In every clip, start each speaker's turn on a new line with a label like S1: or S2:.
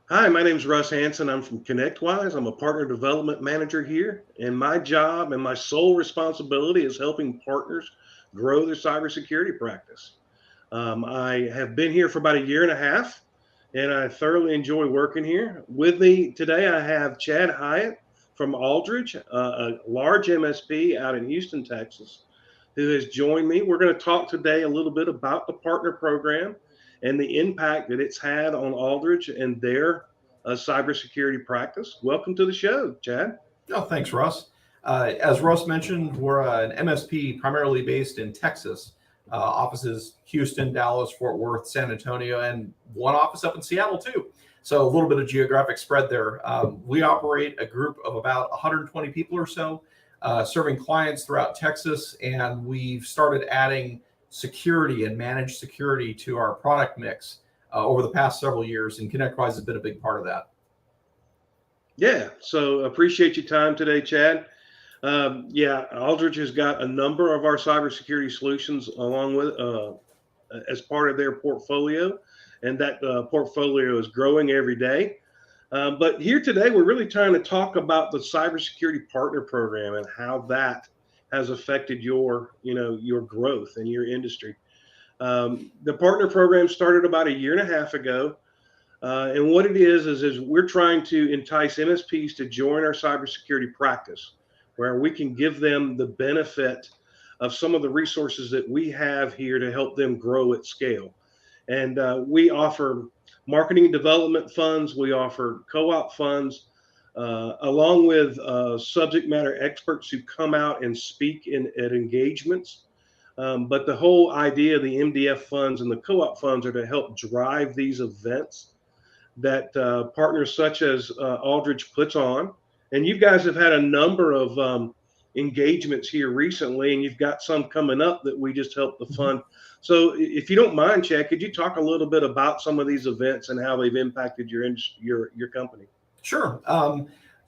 S1: Hi, my name is Russ Hansen. I'm from ConnectWise. I'm a partner development manager here, and my job and my sole responsibility is helping partners grow their cybersecurity practice. I have been here for about a year and a half, and I thoroughly enjoy working here. With me today, I have Chad Hiatt from Aldridge, a large MSP out in Houston, Texas, who has joined me. We're going to talk today a little bit about the partner program and the impact that it's had on Aldridge and their cybersecurity practice. Welcome to the show, Chad.
S2: Oh, thanks, Russ. As Russ mentioned, we're an MSP primarily based in Texas. Offices Houston, Dallas, Fort Worth, San Antonio, and one office up in Seattle too. So a little bit of geographic spread there. We operate a group of about 120 people or so, serving clients throughout Texas, and we've started adding security and managed security to our product mix over the past several years, and ConnectWise has been a big part of that.
S1: Yeah, so appreciate your time today, Chad. Yeah, Aldridge has got a number of our cybersecurity solutions along with as part of their portfolio, and that portfolio is growing every day. But here today, we're really trying to talk about the cybersecurity partner program and how that has affected your growth in your industry. The partner program started about a year and a half ago. And what it is we're trying to entice MSPs to join our cybersecurity practice, where we can give them the benefit of some of the resources that we have here to help them grow at scale. And we offer marketing and development funds, we offer co op funds, along with subject matter experts who come out and speak at engagements. But the whole idea of the MDF funds and the co op funds are to help drive these events that partners such as Aldridge puts on. And you guys have had a number of engagements here recently, and you've got some coming up that we just helped to fund. So, if you don't mind, Chad, could you talk a little bit about some of these events and how they've impacted your company?
S2: Sure.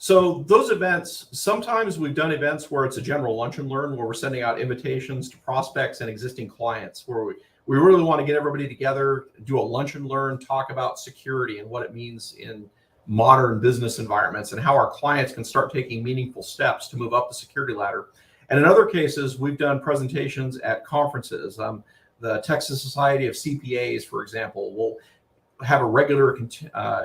S2: So those events, sometimes we've done events where it's a general lunch and learn, where we're sending out invitations to prospects and existing clients, where we really want to get everybody together, do a lunch and learn, talk about security and what it means in modern business environments and how our clients can start taking meaningful steps to move up the security ladder. And in other cases, we've done presentations at conferences. The Texas Society of CPAs, for example, will have a regular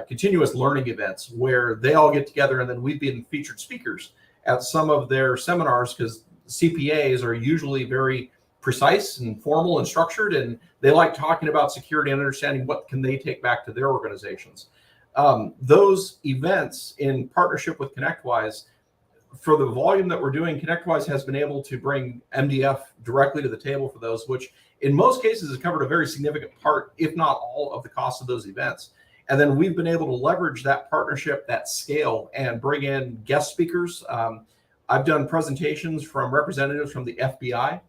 S2: continuous learning events where they all get together, and then we've been featured speakers at some of their seminars, because CPAs are usually very precise and formal and structured, and they like talking about security and understanding what can they take back to their organizations. Those events in partnership with ConnectWise, for the volume that we're doing, ConnectWise has been able to bring MDF directly to the table for those, which in most cases has covered a very significant part, if not all, of the cost of those events. And then we've been able to leverage that partnership, that scale, and bring in guest speakers. I've done presentations from representatives from the FBI,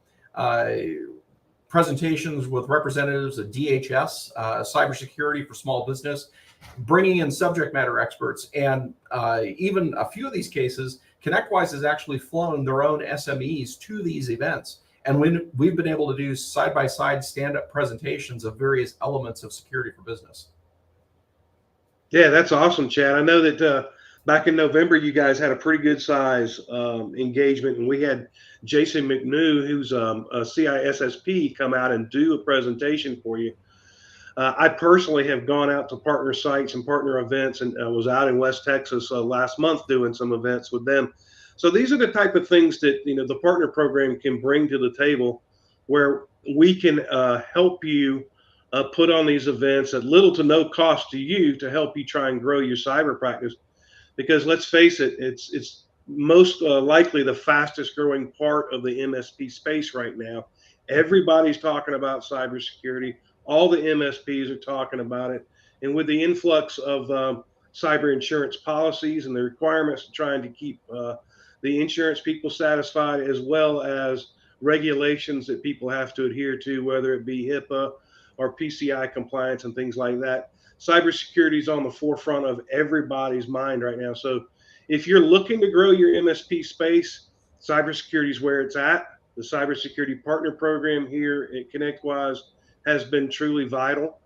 S2: presentations with representatives of DHS, cybersecurity for small business, bringing in subject matter experts. And even a few of these cases, ConnectWise has actually flown their own SMEs to these events. And we've been able to do side-by-side stand-up presentations of various elements of security for business.
S1: Yeah, that's awesome, Chad. I know that back in November, you guys had a pretty good size engagement, and we had Jason McNew, who's a CISSP, come out and do a presentation for you. I personally have gone out to partner sites and partner events, and I was out in West Texas last month doing some events with them. So these are the type of things that the partner program can bring to the table, where we can help you put on these events at little to no cost to you to help you try and grow your cyber practice. Because let's face it, it's most likely the fastest growing part of the MSP space right now. Everybody's talking about cybersecurity. All the MSPs are talking about it, and with the influx of cyber insurance policies and the requirements trying to keep the insurance people satisfied, as well as regulations that people have to adhere to, whether it be HIPAA or PCI compliance and things like that. Cybersecurity is on the forefront of everybody's mind right now. So if you're looking to grow your MSP space, cybersecurity is where it's at. The Cybersecurity Partner Program here at ConnectWise has been truly vital.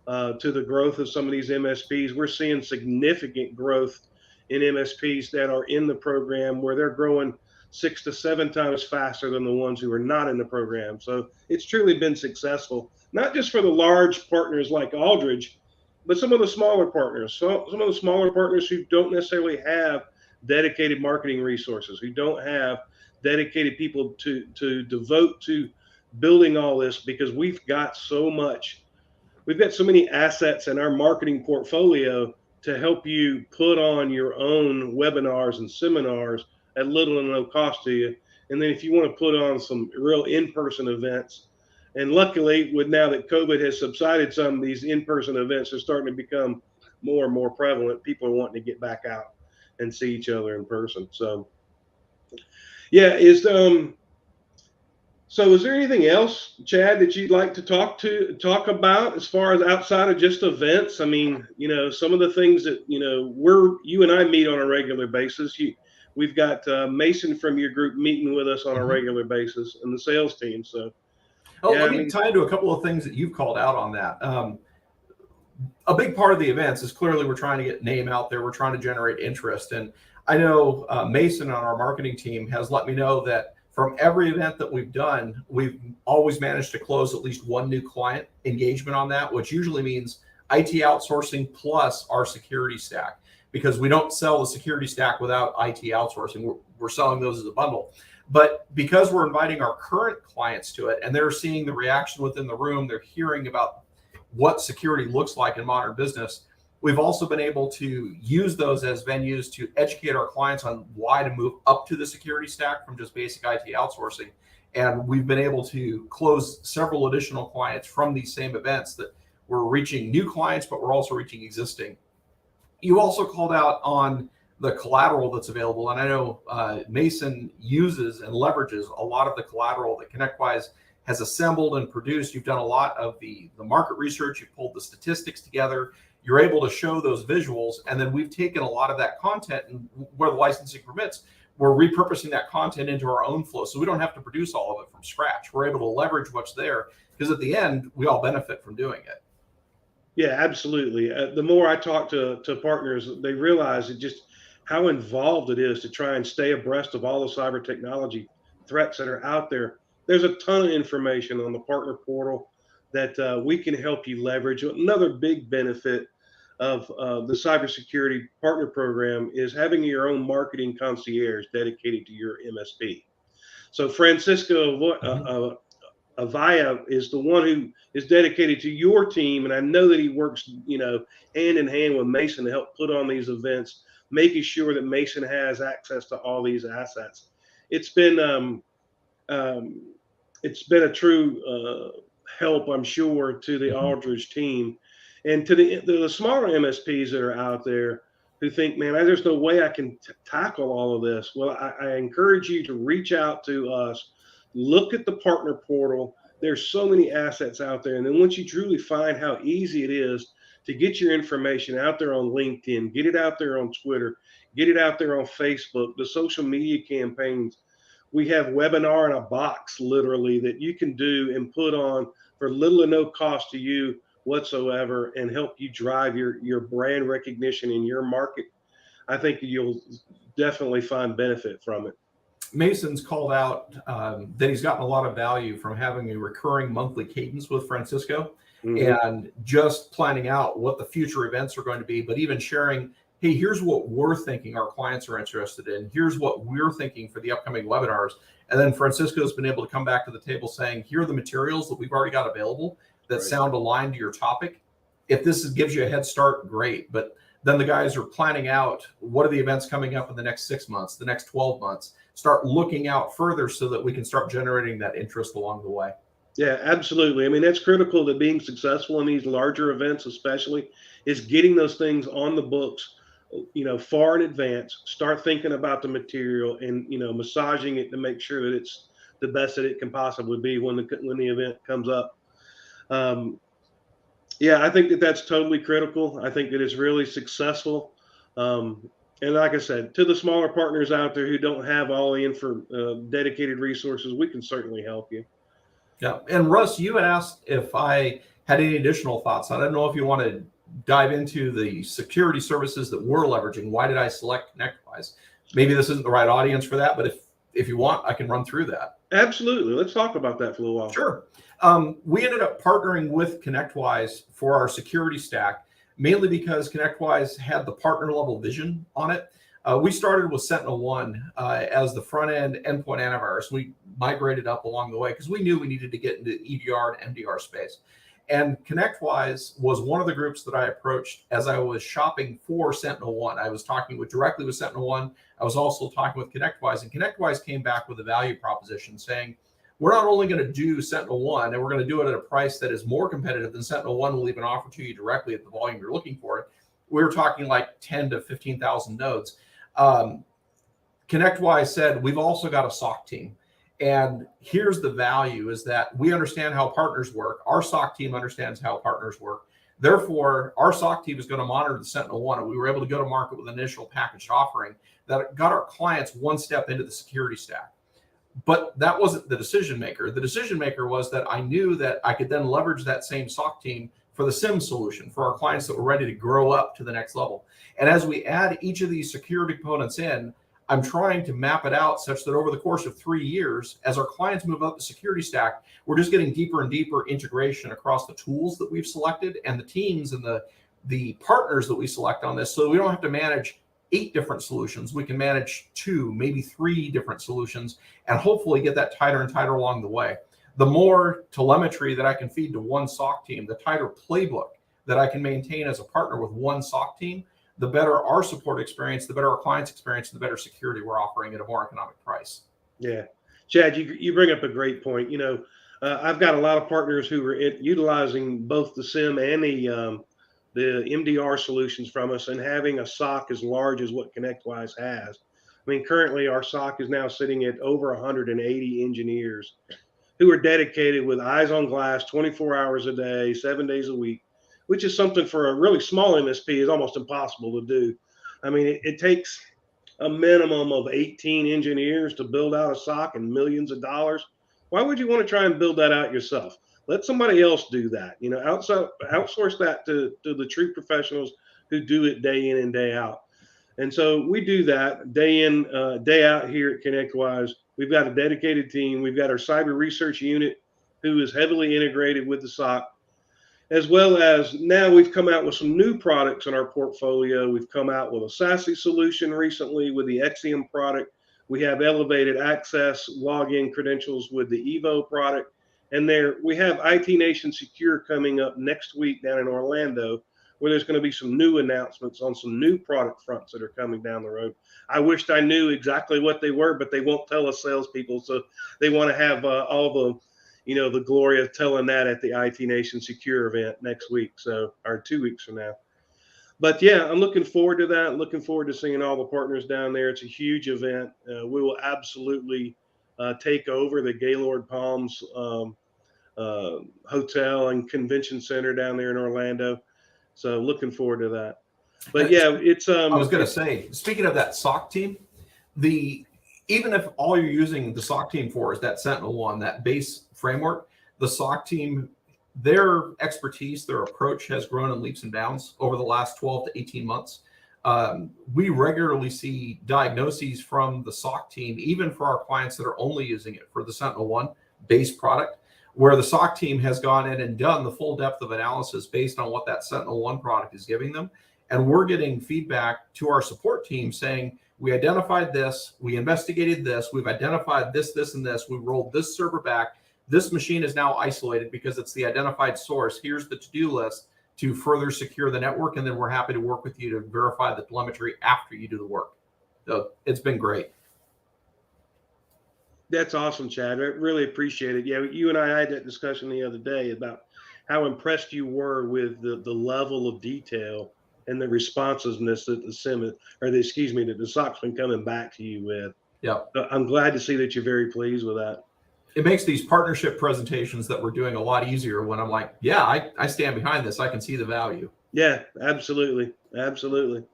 S1: to the growth of some of these MSPs. We're seeing significant growth in MSPs that are in the program, where they're growing 6 to 7 times faster than the ones who are not in the program. So it's truly been successful, not just for the large partners like Aldridge, but some of the smaller partners. So some of the smaller partners who don't necessarily have dedicated marketing resources, who don't have dedicated people to devote to building all this, because we've got so many assets in our marketing portfolio to help you put on your own webinars and seminars at little or no cost to you. And then if you want to put on some real in-person events, and luckily, with now that COVID has subsided, some of these in-person events are starting to become more and more prevalent. People are wanting to get back out and see each other in person. So yeah, so is there anything else, Chad, that you'd like to talk about as far as outside of just events? I mean, some of the things that, you and I meet on a regular basis. We've got Mason from your group meeting with us on a regular basis, and the sales team. So,
S2: let me tie into a couple of things that you've called out on that. A big part of the events is clearly we're trying to get name out there. We're trying to generate interest. And I know Mason on our marketing team has let me know that from every event that we've done, we've always managed to close at least one new client engagement on that, which usually means IT outsourcing plus our security stack, because we don't sell the security stack without IT outsourcing. We're selling those as a bundle. But because we're inviting our current clients to it and they're seeing the reaction within the room, they're hearing about what security looks like in modern business, we've also been able to use those as venues to educate our clients on why to move up to the security stack from just basic IT outsourcing. And we've been able to close several additional clients from these same events, that we're reaching new clients, but we're also reaching existing. You also called out on the collateral that's available. And I know Mason uses and leverages a lot of the collateral that ConnectWise has assembled and produced. You've done a lot of the market research. You've pulled the statistics together. You're able to show those visuals. And then we've taken a lot of that content, and where the licensing permits, we're repurposing that content into our own flow. So we don't have to produce all of it from scratch. We're able to leverage what's there, because at the end, we all benefit from doing it.
S1: Yeah, absolutely. The more I talk to partners, they realize just how involved it is to try and stay abreast of all the cyber technology threats that are out there. There's a ton of information on the partner portal that we can help you leverage. Another big benefit of the cybersecurity partner program is having your own marketing concierge dedicated to your MSP. So Francisco Avaya is the one who is dedicated to your team, and I know that he works, hand in hand with Mason to help put on these events, making sure that Mason has access to all these assets. It's been a true help, I'm sure, to the Aldridge team, and to the smaller MSPs that are out there who think, man, there's no way I can tackle all of this. Well, I encourage you to reach out to us. Look at the partner portal. There's so many assets out there. And then once you truly find how easy it is to get your information out there on LinkedIn, get it out there on Twitter, get it out there on Facebook, the social media campaigns, we have webinar in a box, literally, that you can do and put on for little or no cost to you whatsoever, and help you drive your brand recognition in your market. I think you'll definitely find benefit from it.
S2: Mason's called out that he's gotten a lot of value from having a recurring monthly cadence with Francisco, and just planning out what the future events are going to be, but even sharing, hey, here's what we're thinking our clients are interested in. Here's what we're thinking for the upcoming webinars. And then Francisco's been able to come back to the table saying, here are the materials that we've already got available that sound aligned to your topic. If this gives you a head start, great. But then the guys are planning out, what are the events coming up in the next 6 months, the next 12 months, start looking out further so that we can start generating that interest along the way.
S1: Yeah, absolutely. I mean, that's critical to being successful in these larger events, especially, is getting those things on the books, far in advance. Start thinking about the material and, massaging it to make sure that it's the best that it can possibly be when the event comes up. Yeah, I think that's totally critical. I think that it's really successful. And like I said, to the smaller partners out there who don't have all the dedicated resources, we can certainly help you.
S2: Yeah. And Russ, you asked if I had any additional thoughts. I don't know if you want to dive into the security services that we're leveraging. Why did I select ConnectWise? Maybe this isn't the right audience for that, but if you want, I can run through that.
S1: Absolutely. Let's talk about that for a little while.
S2: Sure. We ended up partnering with ConnectWise for our security stack, mainly because ConnectWise had the partner level vision on it. We started with SentinelOne as the front end endpoint antivirus. We migrated up along the way because we knew we needed to get into EDR and MDR space. And ConnectWise was one of the groups that I approached as I was shopping for SentinelOne. I was talking directly with SentinelOne. I was also talking with ConnectWise, and ConnectWise came back with a value proposition saying, we're not only going to do SentinelOne, and we're going to do it at a price that is more competitive than SentinelOne will even offer to you directly at the volume you're looking for. We were talking like 10 to 15,000 nodes. ConnectWise said, we've also got a SOC team. And here's the value is that we understand how partners work. Our SOC team understands how partners work. Therefore, our SOC team is going to monitor the SentinelOne. And we were able to go to market with an initial packaged offering that got our clients one step into the security stack. But that wasn't the decision maker. The decision maker was that I knew that I could then leverage that same SOC team for the SIM solution for our clients that were ready to grow up to the next level. And as we add each of these security components in, I'm trying to map it out such that over the course of 3 years, as our clients move up the security stack, we're just getting deeper and deeper integration across the tools that we've selected and the teams and the partners that we select on this. So we don't have to manage 8 different solutions. We can manage 2, maybe 3 different solutions, and hopefully get that tighter and tighter along the way. The more telemetry that I can feed to one SOC team, the tighter playbook that I can maintain as a partner with one SOC team, the better our support experience, the better our clients' experience, and the better security we're offering at a more economic price.
S1: Yeah. Chad, you bring up a great point. I've got a lot of partners who are utilizing both the SIM and the MDR solutions from us and having a SOC as large as what ConnectWise has. I mean, currently our SOC is now sitting at over 180 engineers who are dedicated with eyes on glass 24 hours a day, 7 days a week, which is something for a really small MSP is almost impossible to do. I mean, it takes a minimum of 18 engineers to build out a SOC and millions of dollars. Why would you want to try and build that out yourself? Let somebody else do that. Outsource that to the true professionals who do it day in and day out. And so we do that day in, day out here at ConnectWise. We've got a dedicated team. We've got our cyber research unit who is heavily integrated with the SOC, as well as now we've come out with some new products in our portfolio. We've come out with a SASE solution recently with the Exium product. We have elevated access login credentials with the Evo product. And we have IT Nation Secure coming up next week down in Orlando, where there's going to be some new announcements on some new product fronts that are coming down the road. I wished I knew exactly what they were, but they won't tell us salespeople. So they want to have all the glory of telling that at the IT Nation Secure event next week, or 2 weeks from now. But yeah, I'm looking forward to that. Looking forward to seeing all the partners down there. It's a huge event. We will absolutely take over the Gaylord Palms Hotel and Convention Center down there in Orlando. So looking forward to that. But yeah, it's
S2: I was going to say, speaking of that SOC team, even if all you're using the SOC team for is that SentinelOne, that base framework, the SOC team, their expertise, their approach has grown in leaps and bounds over the last 12 to 18 months. We regularly see diagnoses from the SOC team, even for our clients that are only using it for the SentinelOne base product, where the SOC team has gone in and done the full depth of analysis based on what that SentinelOne product is giving them. And we're getting feedback to our support team saying, we identified this, we investigated this, we've identified this, this, and this, we rolled this server back. This machine is now isolated because it's the identified source. Here's the to-do list to further secure the network. And then we're happy to work with you to verify the telemetry after you do the work. So it's been great.
S1: That's awesome, Chad. I really appreciate it. Yeah, you and I had that discussion the other day about how impressed you were with the level of detail and the responsiveness that the SOC's been coming back to you with.
S2: Yeah.
S1: I'm glad to see that you're very pleased with that.
S2: It makes these partnership presentations that we're doing a lot easier when I'm like, yeah, I stand behind this. I can see the value.
S1: Yeah, absolutely. Absolutely.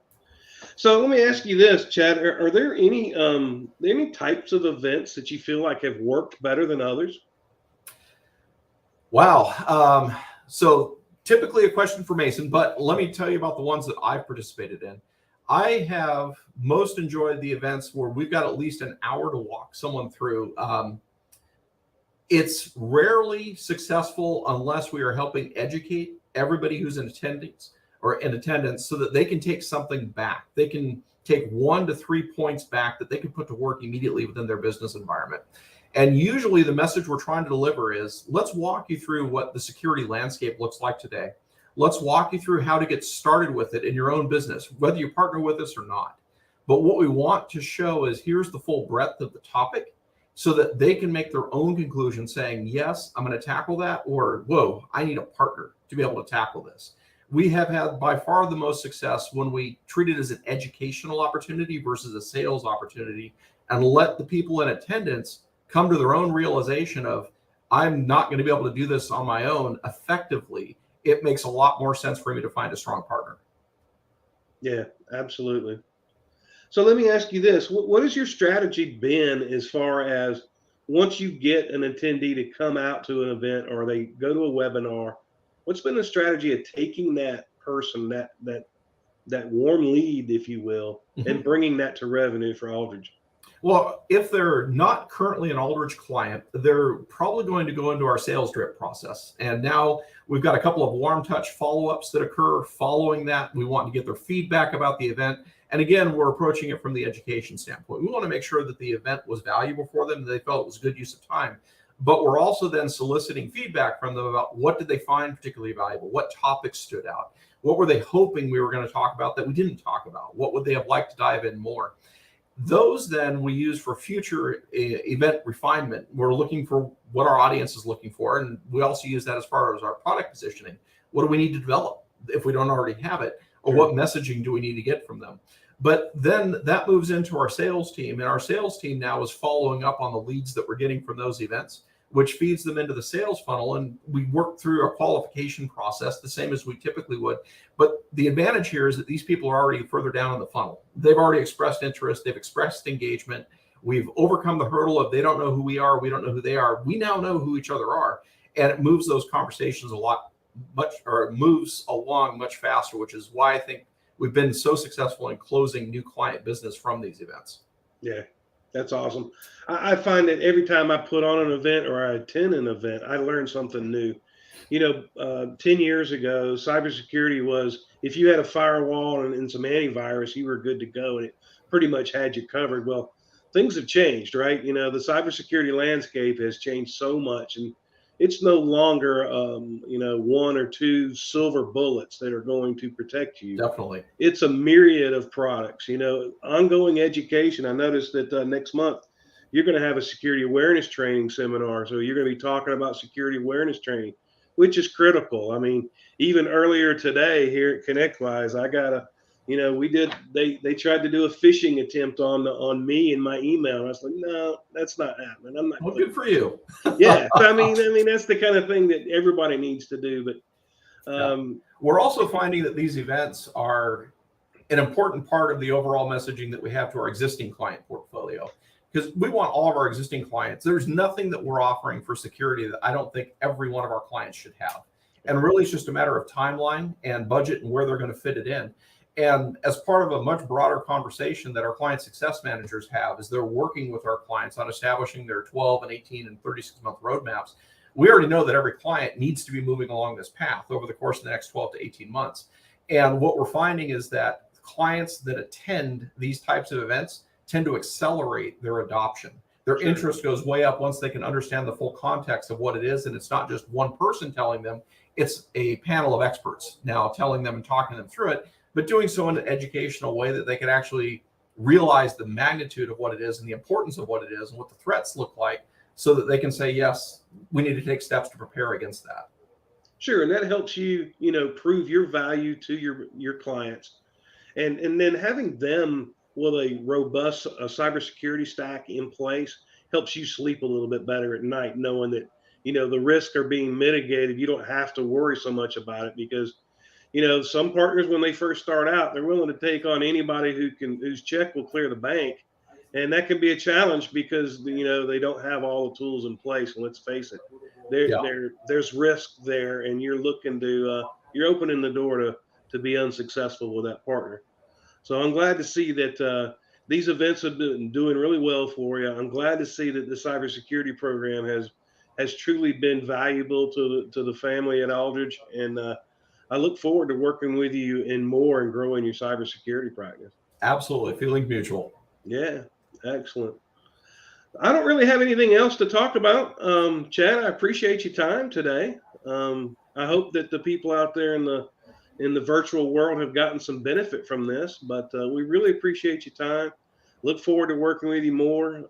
S1: So let me ask you this, Chad, are there any types of events that you feel like have worked better than others?
S2: Wow. So typically a question for Mason, but let me tell you about the ones that I've participated in. I have most enjoyed the events where we've got at least an hour to walk someone through. It's rarely successful unless we are helping educate everybody who's in attendance so that they can take something back. They can take 1 to 3 points back that they can put to work immediately within their business environment. And usually the message we're trying to deliver is, let's walk you through what the security landscape looks like today. Let's walk you through how to get started with it in your own business, whether you partner with us or not. But what we want to show is here's the full breadth of the topic so that they can make their own conclusion saying, yes, I'm going to tackle that, or whoa, I need a partner to be able to tackle this. We have had by far the most success when we treat it as an educational opportunity versus a sales opportunity and let the people in attendance come to their own realization of, I'm not going to be able to do this on my own effectively. It makes a lot more sense for me to find a strong partner.
S1: Yeah, absolutely. So let me ask you this. What has your strategy been as far as once you get an attendee to come out to an event or they go to a webinar, what's been the strategy of taking that person, that warm lead, if you will, and bringing that to revenue for Aldridge?
S2: Well, if they're not currently an Aldridge client, they're probably going to go into our sales drip process. And now we've got a couple of warm touch follow-ups that occur following that. We want to get their feedback about the event. And again, we're approaching it from the education standpoint. We want to make sure that the event was valuable for them, they felt it was good use of time. But we're also then soliciting feedback from them about what did they find particularly valuable? What topics stood out? What were they hoping we were going to talk about that we didn't talk about? What would they have liked to dive in more? Those then we use for future event refinement. We're looking for what our audience is looking for. And we also use that as far as our product positioning. What do we need to develop if we don't already have it? Or what messaging do we need to get from them? But then that moves into our sales team. And our sales team now is following up on the leads that we're getting from those events, which feeds them into the sales funnel. And we work through a qualification process the same as we typically would. But the advantage here is that these people are already further down in the funnel. They've already expressed interest. They've expressed engagement. We've overcome the hurdle of they don't know who we are. We don't know who they are. We now know who each other are. And it moves those conversations moves along much faster, which is why I think we've been so successful in closing new client business from these events.
S1: Yeah, that's awesome. I find that every time I put on an event or I attend an event, I learn something new. 10 years ago, cybersecurity was if you had a firewall and some antivirus, you were good to go, and it pretty much had you covered. Well, things have changed, right? The cybersecurity landscape has changed so much, and it's no longer, 1 or 2 silver bullets that are going to protect you.
S2: Definitely.
S1: It's a myriad of products, ongoing education. I noticed that next month you're going to have a security awareness training seminar. So you're going to be talking about security awareness training, which is critical. I mean, even earlier today here at ConnectWise, I got they tried to do a phishing attempt on me in my email. And I was like, no, that's not happening. I'm not.
S2: Well, good for you.
S1: Yeah. I mean, that's the kind of thing that everybody needs to do. But
S2: we're also finding that these events are an important part of the overall messaging that we have to our existing client portfolio, because we want all of our existing clients. There's nothing that we're offering for security that I don't think every one of our clients should have. And really, it's just a matter of timeline and budget and where they're going to fit it in. And as part of a much broader conversation that our client success managers have, as they're working with our clients on establishing their 12 and 18 and 36-month roadmaps, we already know that every client needs to be moving along this path over the course of the next 12 to 18 months. And what we're finding is that clients that attend these types of events tend to accelerate their adoption. Their interest goes way up once they can understand the full context of what it is. And it's not just one person telling them, it's a panel of experts now telling them and talking them through it, but doing so in an educational way that they can actually realize the magnitude of what it is and the importance of what it is and what the threats look like, so that they can say, yes, we need to take steps to prepare against that.
S1: Sure. And that helps you, prove your value to your clients. And then having them with a robust cybersecurity stack in place helps you sleep a little bit better at night, knowing that, the risks are being mitigated. You don't have to worry so much about it because, some partners, when they first start out, they're willing to take on anybody whose check will clear the bank. And that can be a challenge because, they don't have all the tools in place. And let's face it, there's risk there, and you're looking to you're opening the door to be unsuccessful with that partner. So I'm glad to see that these events have been doing really well for you. I'm glad to see that the cybersecurity program has truly been valuable to the family at Aldridge, and I look forward to working with you in more and growing your cybersecurity practice.
S2: Absolutely, feeling mutual.
S1: Yeah, excellent. I don't really have anything else to talk about. Chad, I appreciate your time today. I hope that the people out there in the virtual world have gotten some benefit from this, but we really appreciate your time. Look forward to working with you more.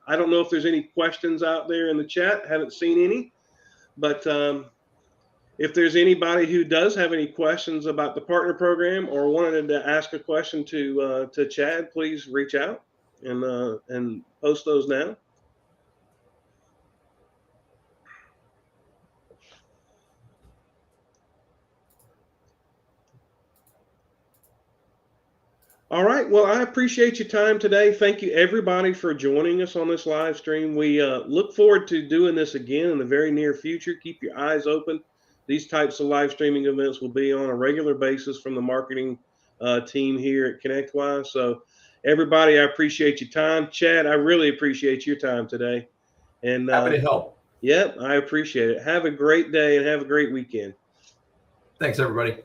S1: I don't know if there's any questions out there in the chat. Haven't seen any, but if there's anybody who does have any questions about the partner program or wanted to ask a question to Chad, please reach out and post those now. All right. Well, I appreciate your time today. Thank you, everybody, for joining us on this live stream. We look forward to doing this again in the very near future. Keep your eyes open. These types of live streaming events will be on a regular basis from the marketing team here at ConnectWise. So, everybody, I appreciate your time. Chad, I really appreciate your time today. And
S2: happy to help.
S1: Yep, I appreciate it. Have a great day and have a great weekend.
S2: Thanks, everybody.